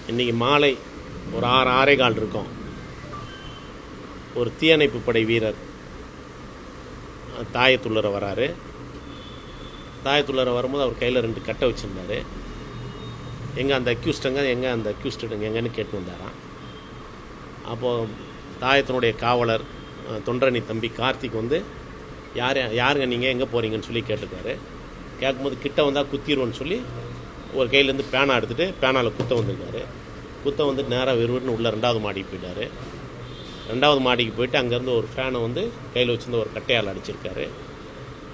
இன்றைக்கி மாலை ஒரு 6:15 இருக்கும். ஒரு தீயணைப்பு படை வீரர் தாயத்துள்ளர வராரு. தாயத்துள்ளர வரும்போது அவர் கையில் 2 கட்டை வச்சுருந்தார். எங்கே அந்த அக்யூஸ்டுங்க, எங்கே அந்த அக்யூஸ்டுங்க எங்கன்னு கேட்டு வந்தாராம். அப்போது தாயத்தினுடைய காவலர் தொண்டரணி தம்பி கார்த்திக் வந்து யாருங்க நீங்கள் எங்கே போகிறீங்கன்னு சொல்லி கேட்டிருக்காரு. கேட்கும்போது கிட்ட வந்தால் குத்திடுவோன்னு சொல்லி ஒரு கையிலேருந்து பேனா எடுத்துகிட்டு பேனாவில் குத்த வந்திருக்காரு. குத்த வந்து நேராக விறுவிறுன்னு உள்ள 2வது மாடிக்கு போயிட்டார். 2வது மாடிக்கு போயிட்டு அங்கேருந்து ஒரு ஃபேனை வந்து கையில் வச்சுருந்து ஒரு கட்டையால் அடிச்சிருக்காரு.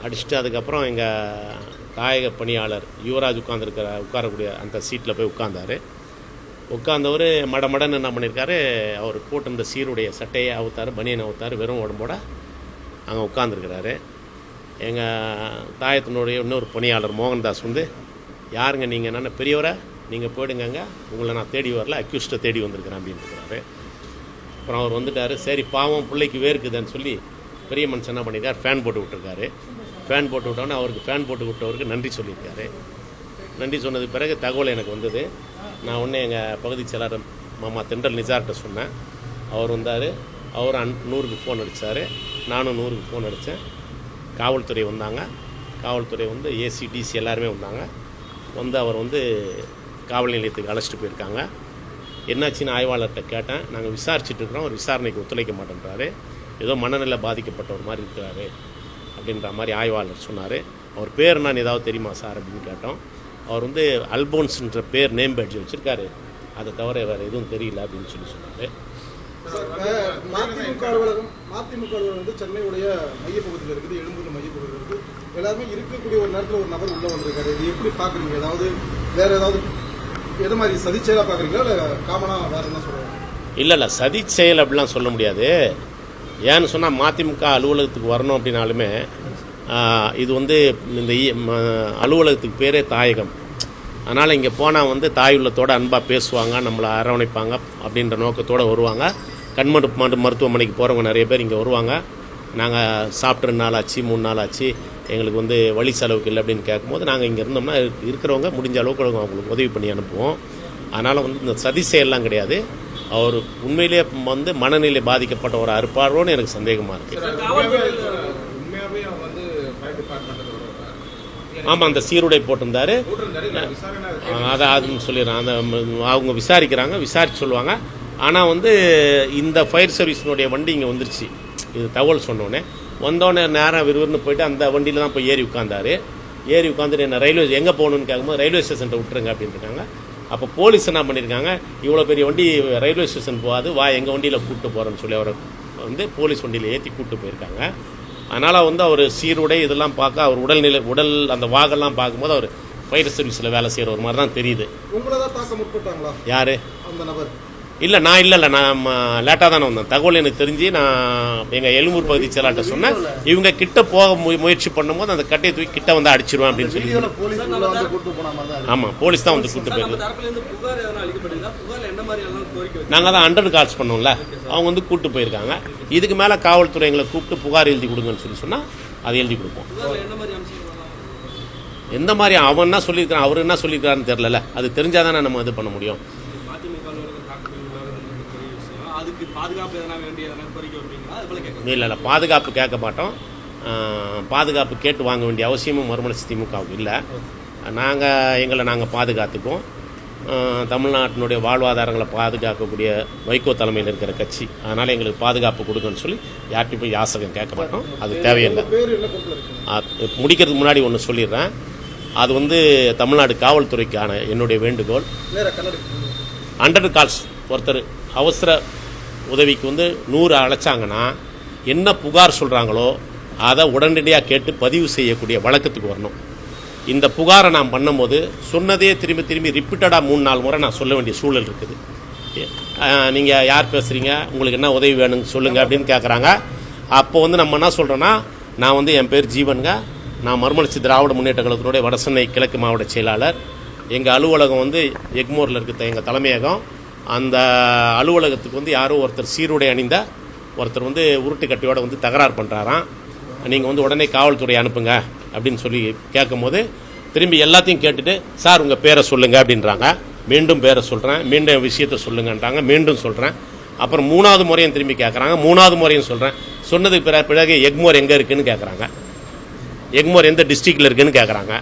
அடிச்சுட்டு அதுக்கப்புறம் எங்கள் தாயக பணியாளர் யுவராஜ் உட்காரக்கூடிய அந்த சீட்டில் போய் உட்கார்ந்தார். உட்கார்ந்தவர் மடமடன்னு என்ன பண்ணியிருக்காரு, அவர் போட்டிருந்த சீருடைய சட்டையை அவுத்தார், பனியனை அவுத்தார், வெறும் உடம்போட அங்கே உட்காந்துருக்கிறாரு. எங்கள் தாயத்தினுடைய இன்னொரு பணியாளர் மோகன்தாஸ் வந்து யாருங்க நீங்கள், என்னென்ன பெரியவரை, நீங்கள் போயிடுங்க, உங்களை நான் தேடி வரல, அக்யூஸ்ட்டை தேடி வந்திருக்கிறேன் அப்படின்னு இருக்கிறாரு. அப்புறம் அவர் வந்துட்டார். சரி பாவம் பிள்ளைக்கு வேர்க்குதுன்னு சொல்லி பெரிய மனுஷன் என்ன பண்ணியிருக்கார், ஃபேன் போட்டு விட்டுருக்காரு. ஃபேன் போட்டு விட்டோன்னே அவருக்கு ஃபேன் போட்டு விட்டவருக்கு நன்றி சொல்லியிருக்காரு. நன்றி சொன்னது பிறகு தகவல் எனக்கு வந்தது. நான் உடனே எங்கள் பகுதி செயலாளர் மாமா தென்றல் நிஜார்கிட்ட சொன்னேன். அவர் வந்தார். அவர் 100க்கு ஃபோன் அடித்தார். நானும் 100க்கு ஃபோன் அடித்தேன். காவல்துறை வந்தாங்க. காவல்துறை வந்து ஏசி டிசி எல்லாருமே வந்தாங்க. வந்து அவர் வந்து காவல் நிலையத்துக்கு அழைச்சிட்டு போயிருக்காங்க. என்னாச்சுன்னு ஆய்வாளர்கிட்ட கேட்டேன். நாங்கள் விசாரிச்சுட்டு இருக்கிறோம், ஒரு விசாரணைக்கு ஒத்துழைக்க மாட்டேன்றாரு, ஏதோ மனநிலை பாதிக்கப்பட்டவர் மாதிரி இருக்கிறாரு அப்படின்ற மாதிரி ஆய்வாளர் சொன்னார். அவர் பேர் நான் ஏதாவது தெரியுமா சார் அப்படின்னு கேட்டோம். அவர் வந்து அல்போன்ஸ்ன்ற பேர் நேம் பேட்ஜ் வச்சுருக்காரு, அதை தவிர வேறு எதுவும் தெரியல அப்படின்னு சொன்னார். மதிமுக அலுவலகம் வந்து சென்னையுடைய மையப்பகுதியில் இருக்குது, எழும்பூர் மையப்பகுதியில் இருக்குது. எல்லாருமே இருக்கக்கூடிய ஒரு நேரத்தில் ஒரு நபர் உள்ள வந்திருக்காரு. இது எப்படி பார்க்குறீங்க? ஏதாவது வேற ஏதாவது எது மாதிரி சதி செயலாக பார்க்குறீங்களா, இல்லை காமனாக வேறு என்ன சொல்லுவாங்க? இல்லை சதி செயல் அப்படிலாம் சொல்ல முடியாது. ஏன்னு சொன்னால் மதிமுக அலுவலகத்துக்கு வரணும் அப்படின்னாலுமே இது வந்து இந்த அலுவலகத்துக்கு பேரே தாயகம். அதனால் இங்கே போனால் வந்து தாயுள்ளத்தோடு அன்பாக பேசுவாங்க, நம்மளை அரவணைப்பாங்க அப்படின்ற நோக்கத்தோடு வருவாங்க. கண்மருத்துவ மருத்துவமனைக்கு போகிறவங்க நிறைய பேர் இங்கே வருவாங்க. நாங்கள் சாப்பிட்டு 2 நாள் ஆச்சு, 3 நாள் ஆச்சு, எங்களுக்கு வந்து வழி செலவுக்கு இல்லை அப்படின்னு கேட்கும்போது நாங்கள் இங்கே இருந்தோம்னா இருக்கிறவங்க முடிஞ்ச அளவுக்கு அவங்களுக்கு உதவி பண்ணி அனுப்புவோம். அதனால் வந்து இந்த சதி செயல்லாம் கிடையாது. அவர் உண்மையிலே வந்து மனநிலை பாதிக்கப்பட்ட ஒரு அறுப்பாரோன்னு எனக்கு சந்தேகமாக இருக்குது. ஆமாம், அந்த சீருடை போட்டிருந்தாரு. அதை அதுன்னு சொல்லிடுறேன். அந்த அவங்க விசாரிக்கிறாங்க, விசாரிச்சு சொல்லுவாங்க. ஆனால் வந்து இந்த ஃபயர் சர்வீஸினுடைய வண்டி இங்கே வந்துருச்சு. இது தகவல் சொன்னோன்னே வந்தோடனே நேரம் விறுவிறுன்னு போயிட்டு அந்த வண்டியில் தான் போய் ஏறி உட்காந்தாரு. ஏறி உட்காந்துட்டு என்ன ரயில்வே எங்கே போகணுன்னு கேட்கும்போது ரயில்வே ஸ்டேஷன்ட்ட விட்டுருங்க அப்படின்னு இருக்காங்க. அப்போ போலீஸ் என்ன பண்ணியிருக்காங்க, இவ்வளோ பெரிய வண்டி ரயில்வே ஸ்டேஷன் போகாது, வா எங்கள் வண்டியில் கூப்பிட்டு போகிறேன்னு சொல்லி அவரை வந்து போலீஸ் வண்டியில் ஏற்றி கூப்பிட்டு போயிருக்காங்க. அதனால் வந்து அவர் சீருடை இதெல்லாம் பார்க்க அவர் உடல் அந்த வாகெல்லாம் பார்க்கும்போது அவர் ஃபயர் சர்வீஸில் வேலை செய்கிற ஒரு மாதிரி தான் தெரியுது. உங்களை தான் தாக்க முற்பட்டாங்களா? யார் அந்த நபர்? இல்லை நான் லேட்டாக தானே வந்தேன். தகவல் எனக்கு தெரிஞ்சு நான் எங்கள் எழும்பூர் பகுதி செயலாட்ட சொன்னேன். இவங்க கிட்ட போக முயற்சி பண்ணும்போது அந்த கட்டையை தூக்கி கிட்ட வந்து அடிச்சிருவேன் அப்படின்னு சொல்லி. ஆமாம், போலீஸ் தான் வந்து கூப்பிட்டு போயிருக்கு. நாங்கள் தான் 100 கால்ஸ் பண்ணோம்ல, அவங்க வந்து கூப்பிட்டு போயிருக்காங்க. இதுக்கு மேலே காவல்துறை எங்களை கூப்பிட்டு புகார் எழுதி கொடுங்கன்னு சொன்னால் அதை எழுதி கொடுப்போம். எந்த மாதிரி அவன் என்ன சொல்லியிருக்கான், அவர் என்ன சொல்லியிருக்காருன்னு தெரியல. அது தெரிஞ்சாதானே நம்ம இது பண்ண முடியும். இல்லை பாதுகாப்பு கேட்க மாட்டோம். பாதுகாப்பு கேட்டு வாங்க வேண்டிய அவசியமும் மறுமலர்ச்சி திமுகவுக்கு இல்லை. நாங்கள் பாதுகாத்துக்குவோம். தமிழ்நாட்டினுடைய வாழ்வாதாரங்களை பாதுகாக்கக்கூடிய வைகோ தலைமையில் இருக்கிற கட்சி. அதனால் எங்களுக்கு பாதுகாப்பு கொடுங்கன்னு சொல்லி யார்கிட்டையும் போய் யாசகம் கேட்க மாட்டோம். அது தேவையில்லை. முடிக்கிறதுக்கு முன்னாடி ஒன்று சொல்லிடுறேன். அது வந்து தமிழ்நாடு காவல்துறைக்கான என்னுடைய வேண்டுகோள். 100 கால்ஸ் ஒருத்தர் அவசர உதவிக்கு வந்து 100 அழைச்சாங்கன்னா என்ன புகார் சொல்கிறாங்களோ அதை உடனடியாக கேட்டு பதிவு செய்யக்கூடிய வழக்கத்துக்கு வரணும். இந்த புகாரை நான் பண்ணும்போது சொன்னதே திரும்பி ரிப்பீட்டடாக 3-4 முறை நான் சொல்ல வேண்டிய சூழல் இருக்குது. நீங்கள் யார் பேசுகிறீங்க, உங்களுக்கு என்ன உதவி வேணும்னு சொல்லுங்கள் அப்படின்னு கேட்குறாங்க. அப்போ வந்து நம்ம என்ன சொல்கிறோன்னா, நான் வந்து என் பேர் ஜீவனுங்க, நான் மறுமலர்ச்சி திராவிட முன்னேற்ற கழகத்தினுடைய வடசென்னை கிழக்கு மாவட்ட செயலாளர். எங்கள் அலுவலகம் வந்து எக்மோரில் இருக்கிற எங்கள் தலைமையகம். அந்த அலுவலகத்துக்கு வந்து யாரோ ஒருத்தர் சீருடை அணிந்த ஒருத்தர் வந்து உருட்டு கட்டியோட வந்து தகராறு பண்ணுறாராம். நீங்கள் வந்து உடனே காவல்துறை அனுப்புங்க அப்படின்னு சொல்லி கேட்கும் போது திரும்பி எல்லாத்தையும் கேட்டுட்டு சார் உங்கள் பேரை சொல்லுங்கள் அப்படின்றாங்க. மீண்டும் பேரை சொல்கிறேன், மீண்டும் விஷயத்தை சொல்லுங்கன்றாங்க, மீண்டும் சொல்கிறேன். அப்புறம் 3வது முறையும் திரும்பி கேட்குறாங்க, 3வது முறையும் சொல்கிறேன். சொன்னதுக்கு பிறகு எக்மோர் எங்கே இருக்குதுன்னு கேட்குறாங்க, எக்மோர் எந்த டிஸ்ட்ரிக்டில் இருக்குதுன்னு கேட்குறாங்க.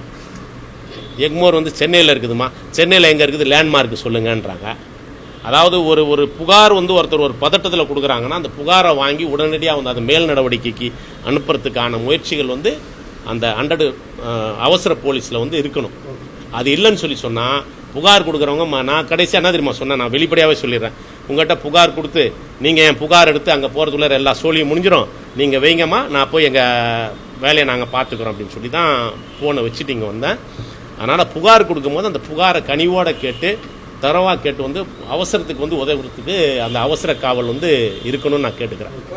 எக்மோர் வந்து சென்னையில் இருக்குதுமா, சென்னையில் எங்கே இருக்குது லேண்ட்மார்க் சொல்லுங்கன்றாங்க. அதாவது ஒரு புகார் வந்து ஒருத்தர் ஒரு பதட்டத்தில் கொடுக்குறாங்கன்னா அந்த புகாரை வாங்கி உடனடியாக வந்து அந்த மேல் நடவடிக்கைக்கு அனுப்புறதுக்கான முயற்சிகள் வந்து அந்த 100 அவசர போலீஸில் வந்து இருக்கணும். அது இல்லைன்னு சொல்லி சொன்னால் புகார் கொடுக்குறவங்க நான் கடைசியாக என்ன தெரியுமா சொன்னேன், நான் வெளிப்படையாகவே சொல்லிடுறேன். உங்கள்கிட்ட புகார் கொடுத்து நீங்கள் என் புகார் எடுத்து அங்கே போகிறதுக்குள்ளே எல்லா சோழியும் முடிஞ்சிடும், நீங்கள் வைங்கம்மா, நான் போய் எங்கள் வேலையை நாங்கள் பார்த்துக்குறோம் அப்படின்னு சொல்லி தான் ஃபோனை வச்சுட்டு இங்கே வந்தேன். அதனால் புகார் கொடுக்கும்போது அந்த புகாரை கனிவோடு கேட்டு தரவாக கேட்டு வந்து அவசரத்துக்கு வந்து உதவுறதுக்கு அந்த அவசர காவல் வந்து இருக்கணும்னு நான் கேட்டுக்கிறேன்.